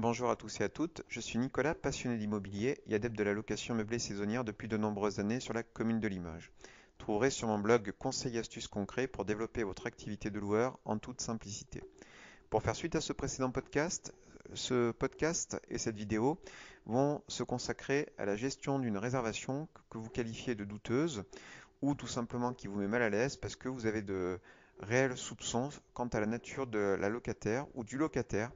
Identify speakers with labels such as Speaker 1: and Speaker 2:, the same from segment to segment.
Speaker 1: Bonjour à tous et à toutes, je suis Nicolas, passionné d'immobilier et adepte de la location meublée saisonnière depuis de nombreuses années sur la commune de Limoges. Vous trouverez sur mon blog conseils et astuces concrets pour développer votre activité de loueur en toute simplicité. Pour faire suite à ce podcast et cette vidéo vont se consacrer à la gestion d'une réservation que vous qualifiez de douteuse ou tout simplement qui vous met mal à l'aise parce que vous avez de réels soupçons quant à la nature de la locataire ou du locataire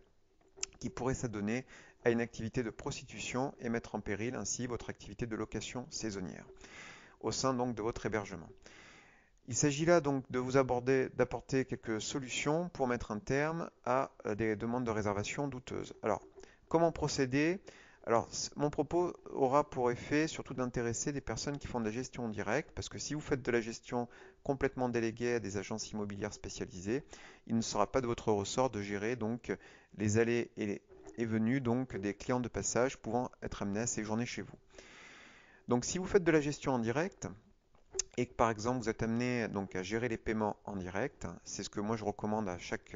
Speaker 1: qui pourrait s'adonner à une activité de prostitution et mettre en péril ainsi votre activité de location saisonnière au sein donc de votre hébergement. Il s'agit là donc de vous d'apporter quelques solutions pour mettre un terme à des demandes de réservation douteuses. Alors, comment procéder? Alors, mon propos aura pour effet surtout d'intéresser des personnes qui font de la gestion directe, parce que si vous faites de la gestion complètement déléguée à des agences immobilières spécialisées, il ne sera pas de votre ressort de gérer donc les allées et venues donc des clients de passage pouvant être amenés à séjourner chez vous. Donc, si vous faites de la gestion en direct, et que par exemple vous êtes amené donc à gérer les paiements en direct, c'est ce que moi je recommande à chaque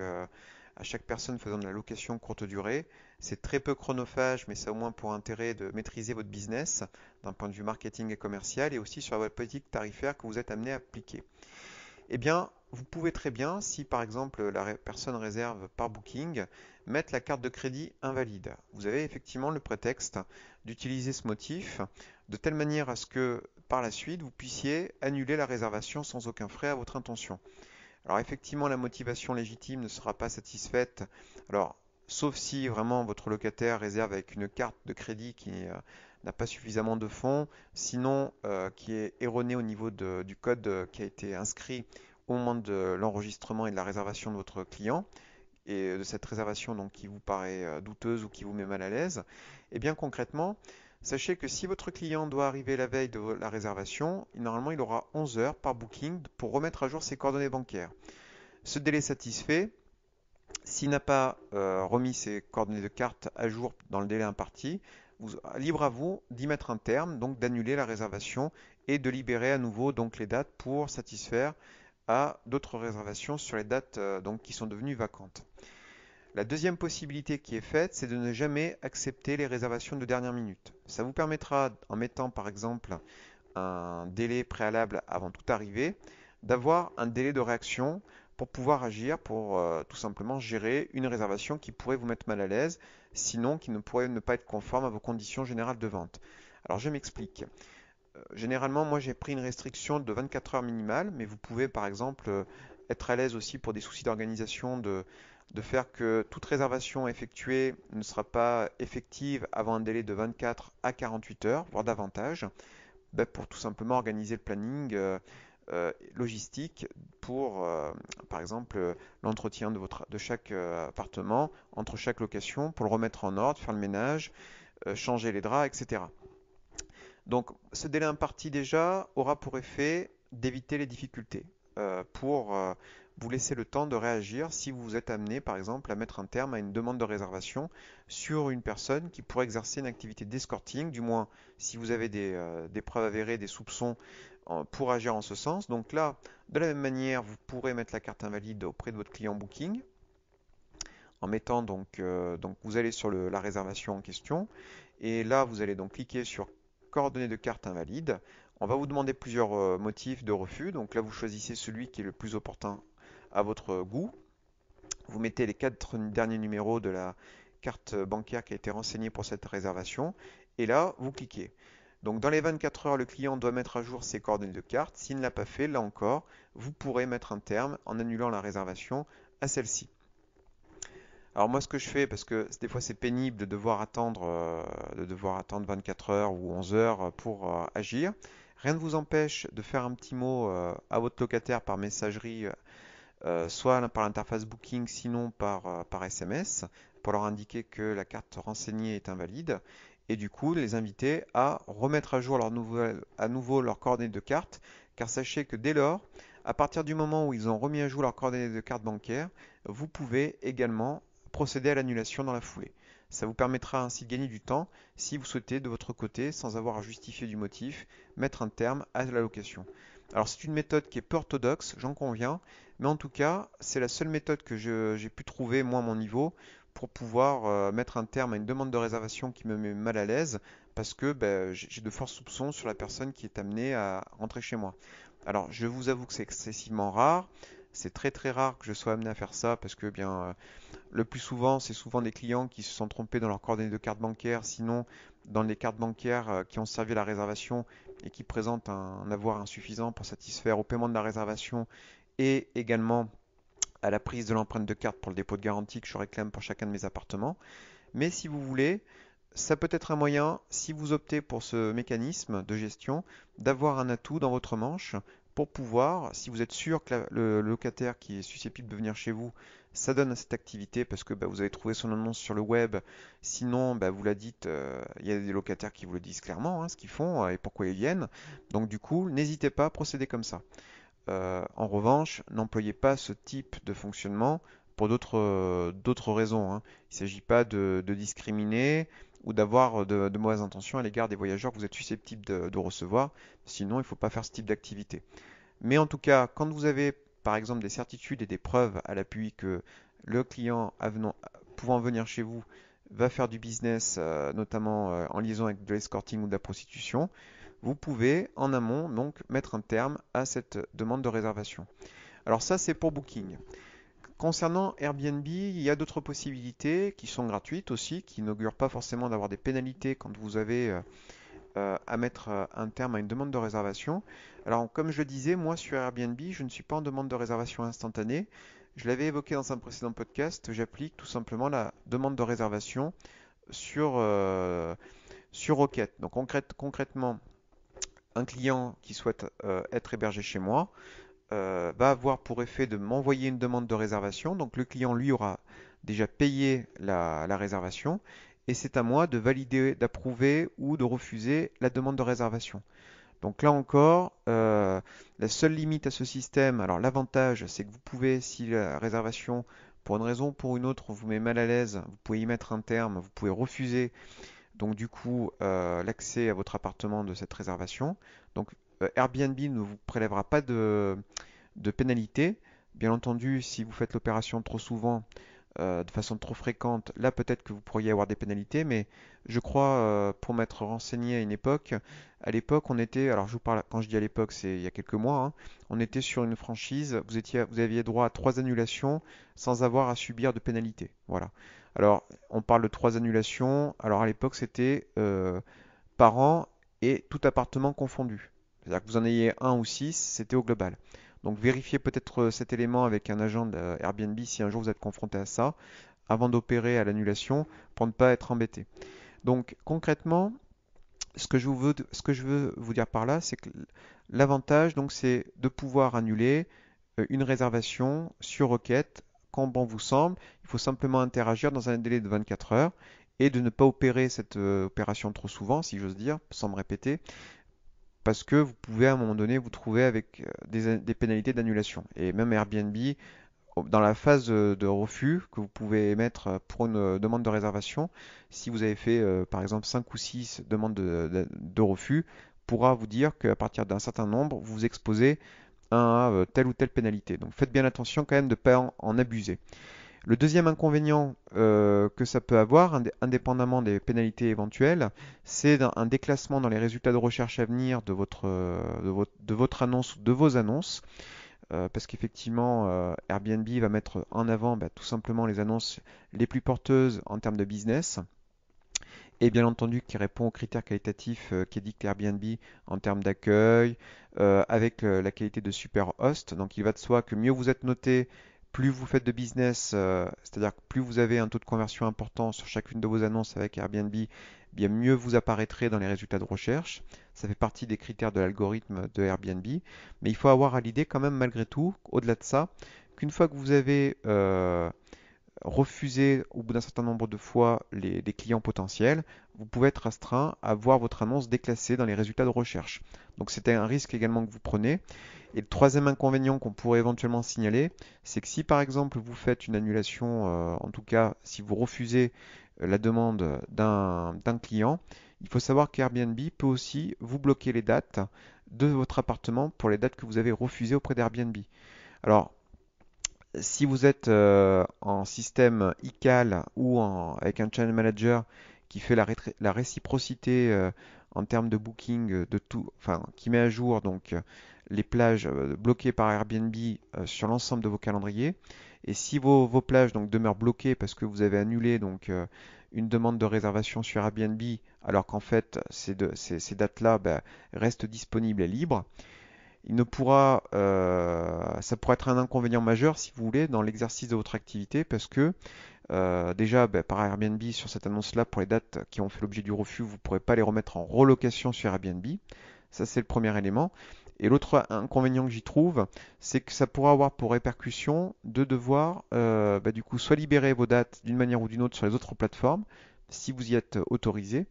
Speaker 1: personne faisant de la location courte durée. C'est très peu chronophage, mais ça a au moins pour intérêt de maîtriser votre business d'un point de vue marketing et commercial et aussi sur votre politique tarifaire que vous êtes amené à appliquer. Eh bien, vous pouvez très bien, si par exemple la personne réserve par Booking, mettre la carte de crédit invalide. Vous avez effectivement le prétexte d'utiliser ce motif de telle manière à ce que par la suite vous puissiez annuler la réservation sans aucun frais à votre intention. Alors effectivement, la motivation légitime ne sera pas satisfaite. Alors, sauf si vraiment votre locataire réserve avec une carte de crédit qui n'a pas suffisamment de fonds, sinon qui est erronée au niveau du code qui a été inscrit au moment de l'enregistrement et de la réservation de votre client, et de cette réservation donc qui vous paraît douteuse ou qui vous met mal à l'aise, et bien concrètement, sachez que si votre client doit arriver la veille de la réservation, normalement il aura 11 heures par booking pour remettre à jour ses coordonnées bancaires. Ce délai satisfait, s'il n'a pas remis ses coordonnées de carte à jour dans le délai imparti, libre à vous d'y mettre un terme, donc d'annuler la réservation et de libérer à nouveau donc les dates pour satisfaire à d'autres réservations sur les dates donc qui sont devenues vacantes. La deuxième possibilité qui est faite, c'est de ne jamais accepter les réservations de dernière minute. Ça vous permettra, en mettant par exemple un délai préalable avant toute arrivée, d'avoir un délai de réaction pour pouvoir agir, pour tout simplement gérer une réservation qui pourrait vous mettre mal à l'aise, sinon qui ne pourrait ne pas être conforme à vos conditions générales de vente. Alors je m'explique. Généralement, moi j'ai pris une restriction de 24 heures minimale, mais vous pouvez par exemple être à l'aise aussi pour des soucis d'organisation de faire que toute réservation effectuée ne sera pas effective avant un délai de 24 à 48 heures, voire davantage, ben, pour tout simplement organiser le planning logistique pour, par exemple, l'entretien de chaque appartement, entre chaque location, pour le remettre en ordre, faire le ménage, changer les draps, etc. Donc, ce délai imparti déjà aura pour effet d'éviter les difficultés pour vous laisser le temps de réagir si vous êtes amené, par exemple, à mettre un terme à une demande de réservation sur une personne qui pourrait exercer une activité d'escorting, du moins si vous avez des preuves avérées, des soupçons pour agir en ce sens. Donc là, de la même manière, vous pourrez mettre la carte invalide auprès de votre client Booking en mettant donc vous allez sur la réservation en question et là vous allez donc cliquer sur coordonnées de carte invalide. On va vous demander plusieurs motifs de refus. Donc là vous choisissez celui qui est le plus opportun à votre goût. Vous mettez les 4 derniers numéros de la carte bancaire qui a été renseignée pour cette réservation et là vous cliquez. Donc dans les 24 heures, le client doit mettre à jour ses coordonnées de carte. S'il ne l'a pas fait, là encore, vous pourrez mettre un terme en annulant la réservation à celle-ci. Alors moi ce que je fais, parce que des fois c'est pénible de devoir attendre 24 heures ou 11 heures pour agir, rien ne vous empêche de faire un petit mot à votre locataire par messagerie, soit par l'interface Booking, sinon par SMS, pour leur indiquer que la carte renseignée est invalide, et du coup les inviter à remettre à jour à nouveau leurs coordonnées de carte, car sachez que dès lors, à partir du moment où ils ont remis à jour leurs coordonnées de carte bancaire, vous pouvez également procéder à l'annulation dans la foulée. Ça vous permettra ainsi de gagner du temps si vous souhaitez de votre côté, sans avoir à justifier du motif, mettre un terme à la location. Alors c'est une méthode qui est peu orthodoxe, j'en conviens, mais en tout cas c'est la seule méthode que j'ai pu trouver moi à mon niveau pour pouvoir mettre un terme à une demande de réservation qui me met mal à l'aise parce que j'ai de forts soupçons sur la personne qui est amenée à rentrer chez moi. Alors, je vous avoue que c'est excessivement rare. C'est très très rare que je sois amené à faire ça parce que le plus souvent, c'est souvent des clients qui se sont trompés dans leurs coordonnées de carte bancaire, sinon dans les cartes bancaires qui ont servi à la réservation et qui présentent un avoir insuffisant pour satisfaire au paiement de la réservation et également à la prise de l'empreinte de carte pour le dépôt de garantie que je réclame pour chacun de mes appartements. Mais si vous voulez, ça peut être un moyen, si vous optez pour ce mécanisme de gestion, d'avoir un atout dans votre manche pour pouvoir, si vous êtes sûr que le locataire qui est susceptible de venir chez vous, ça donne à cette activité parce que vous avez trouvé son annonce sur le web, sinon vous la dites, il y a des locataires qui vous le disent clairement, ce qu'ils font et pourquoi ils viennent. Donc du coup, n'hésitez pas à procéder comme ça. En revanche, n'employez pas ce type de fonctionnement pour d'autres raisons, hein. Il ne s'agit pas de discriminer ou d'avoir de mauvaises intentions à l'égard des voyageurs que vous êtes susceptible de recevoir. Sinon, il ne faut pas faire ce type d'activité. Mais en tout cas, quand vous avez par exemple des certitudes et des preuves à l'appui que le client pouvant venir chez vous va faire du business, notamment en liaison avec de l'escorting ou de la prostitution, vous pouvez en amont donc mettre un terme à cette demande de réservation. Alors ça c'est pour Booking. Concernant Airbnb, il y a d'autres possibilités qui sont gratuites aussi, qui n'augurent pas forcément d'avoir des pénalités quand vous avez à mettre un terme à une demande de réservation. Alors comme je le disais, moi sur Airbnb, je ne suis pas en demande de réservation instantanée. Je l'avais évoqué dans un précédent podcast, j'applique tout simplement la demande de réservation sur requête. Donc concrètement, un client qui souhaite être hébergé chez moi va avoir pour effet de m'envoyer une demande de réservation. Donc le client lui aura déjà payé la réservation et c'est à moi de valider, d'approuver ou de refuser la demande de réservation. Donc là encore, la seule limite à ce système, alors l'avantage c'est que vous pouvez, si la réservation pour une raison ou pour une autre vous met mal à l'aise, vous pouvez y mettre un terme, vous pouvez refuser donc du coup l'accès à votre appartement de cette réservation. Donc Airbnb ne vous prélèvera pas de pénalité. Bien entendu, si vous faites l'opération trop souvent, de façon trop fréquente, là peut-être que vous pourriez avoir des pénalités, mais je crois, pour m'être renseigné à l'époque on était, alors je vous parle, quand je dis à l'époque c'est il y a quelques mois, hein, on était sur une franchise, vous aviez droit à 3 annulations sans avoir à subir de pénalité. Voilà. Alors on parle de 3 annulations, alors à l'époque c'était par an et tout appartement confondu. C'est-à-dire que vous en ayez un ou six, c'était au global. Donc vérifiez peut-être cet élément avec un agent de Airbnb si un jour vous êtes confronté à ça, avant d'opérer à l'annulation pour ne pas être embêté. Donc concrètement, ce que je veux vous dire par là, c'est que l'avantage, donc, c'est de pouvoir annuler une réservation sur requête quand bon vous semble. Il faut simplement interagir dans un délai de 24 heures et de ne pas opérer cette opération trop souvent, si j'ose dire, sans me répéter, parce que vous pouvez à un moment donné vous trouver avec des pénalités d'annulation. Et même Airbnb, dans la phase de refus que vous pouvez émettre pour une demande de réservation, si vous avez fait par exemple 5 ou 6 demandes de refus, pourra vous dire qu'à partir d'un certain nombre, vous vous exposez à telle ou telle pénalité. Donc faites bien attention quand même de ne pas en abuser. Le deuxième inconvénient que ça peut avoir, indépendamment des pénalités éventuelles, c'est un déclassement dans les résultats de recherche à venir de votre annonce ou de vos annonces. Parce qu'effectivement, Airbnb va mettre en avant tout simplement les annonces les plus porteuses en termes de business et bien entendu qui répond aux critères qualitatifs qu'édicte Airbnb en termes d'accueil, avec la qualité de super host. Donc il va de soi que mieux vous êtes noté, plus vous faites de business, c'est-à-dire que plus vous avez un taux de conversion important sur chacune de vos annonces avec Airbnb, bien mieux vous apparaîtrez dans les résultats de recherche. Ça fait partie des critères de l'algorithme de Airbnb. Mais il faut avoir à l'idée quand même malgré tout, au-delà de ça, qu'une fois que vous avez refusé au bout d'un certain nombre de fois les clients potentiels, vous pouvez être astreint à voir votre annonce déclassée dans les résultats de recherche. Donc c'est un risque également que vous prenez. Et le troisième inconvénient qu'on pourrait éventuellement signaler, c'est que si par exemple vous faites une annulation, en tout cas si vous refusez la demande d'un client, il faut savoir qu'Airbnb peut aussi vous bloquer les dates de votre appartement pour les dates que vous avez refusées auprès d'Airbnb. Alors, Si vous êtes en système ICAL ou avec un channel manager qui fait la réciprocité en termes de booking de tout, enfin qui met à jour donc les plages bloquées par Airbnb sur l'ensemble de vos calendriers, et si vos plages donc demeurent bloquées parce que vous avez annulé donc une demande de réservation sur Airbnb alors qu'en fait ces dates-là restent disponibles et libres, ça pourrait être un inconvénient majeur, si vous voulez, dans l'exercice de votre activité, parce que déjà, par Airbnb, sur cette annonce-là, pour les dates qui ont fait l'objet du refus, vous ne pourrez pas les remettre en relocation sur Airbnb. Ça, c'est le premier élément. Et l'autre inconvénient que j'y trouve, c'est que ça pourra avoir pour répercussion de devoir, du coup, soit libérer vos dates d'une manière ou d'une autre sur les autres plateformes, si vous y êtes autorisé,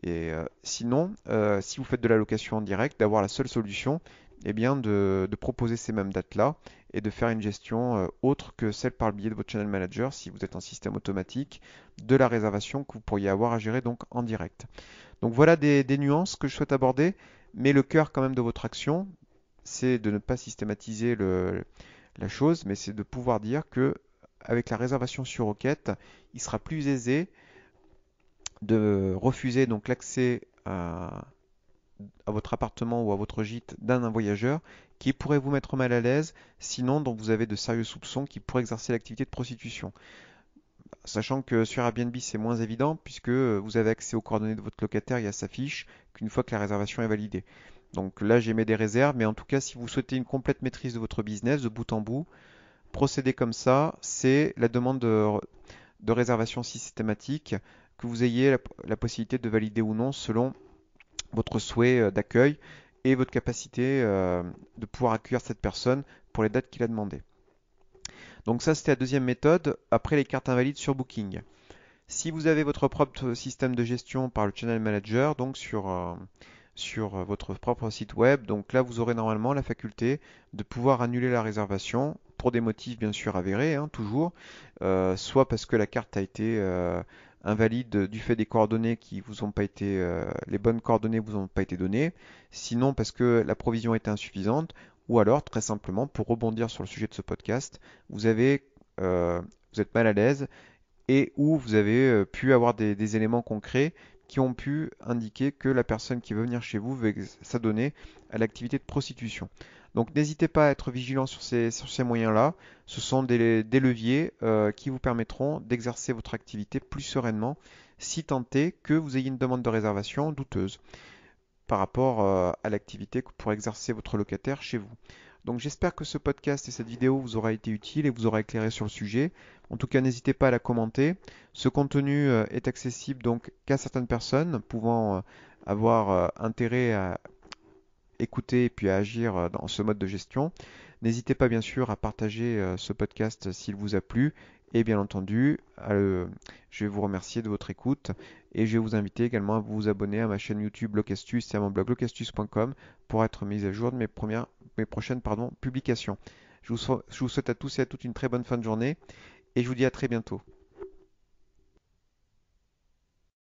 Speaker 1: et sinon, si vous faites de la location en direct, d'avoir la seule solution, eh bien de proposer ces mêmes dates-là et de faire une gestion autre que celle par le biais de votre channel manager, si vous êtes en système automatique, de la réservation que vous pourriez avoir à gérer donc en direct. Donc voilà des nuances que je souhaite aborder, mais le cœur quand même de votre action, c'est de ne pas systématiser la chose, mais c'est de pouvoir dire que avec la réservation sur requête, il sera plus aisé de refuser donc l'accès à votre appartement ou à votre gîte d'un voyageur qui pourrait vous mettre mal à l'aise, sinon dont vous avez de sérieux soupçons qui pourrait exercer l'activité de prostitution. Sachant que sur Airbnb c'est moins évident puisque vous avez accès aux coordonnées de votre locataire et à sa fiche qu'une fois que la réservation est validée. Donc là j'émets des réserves, mais en tout cas si vous souhaitez une complète maîtrise de votre business de bout en bout, procédez comme ça, c'est la demande de réservation systématique, que vous ayez la possibilité de valider ou non selon votre souhait d'accueil et votre capacité de pouvoir accueillir cette personne pour les dates qu'il a demandées. Donc ça, c'était la deuxième méthode, après les cartes invalides sur Booking. Si vous avez votre propre système de gestion par le Channel Manager, donc sur votre propre site web, donc là, vous aurez normalement la faculté de pouvoir annuler la réservation pour des motifs bien sûr avérés, hein, toujours, soit parce que la carte a été invalide du fait des coordonnées qui vous ont pas été, les bonnes coordonnées vous ont pas été données, sinon parce que la provision était insuffisante, ou alors très simplement pour rebondir sur le sujet de ce podcast, vous avez, euh, vous êtes mal à l'aise et où vous avez pu avoir des éléments concrets qui ont pu indiquer que la personne qui veut venir chez vous veut s'adonner à l'activité de prostitution. Donc n'hésitez pas à être vigilant sur ces moyens-là. Ce sont des leviers qui vous permettront d'exercer votre activité plus sereinement si tant est que vous ayez une demande de réservation douteuse par rapport à l'activité que pourrait exercer votre locataire chez vous. Donc j'espère que ce podcast et cette vidéo vous aura été utile et vous aura éclairé sur le sujet. En tout cas, n'hésitez pas à la commenter. Ce contenu est accessible donc qu'à certaines personnes pouvant avoir intérêt à écouter et puis à agir dans ce mode de gestion. N'hésitez pas bien sûr à partager ce podcast s'il vous a plu et bien entendu, je vais vous remercier de votre écoute et je vais vous inviter également à vous abonner à ma chaîne YouTube Locastus et à mon blog locastus.com pour être mis à jour de mes prochaines publications. Je vous souhaite à tous et à toutes une très bonne fin de journée et je vous dis à très bientôt.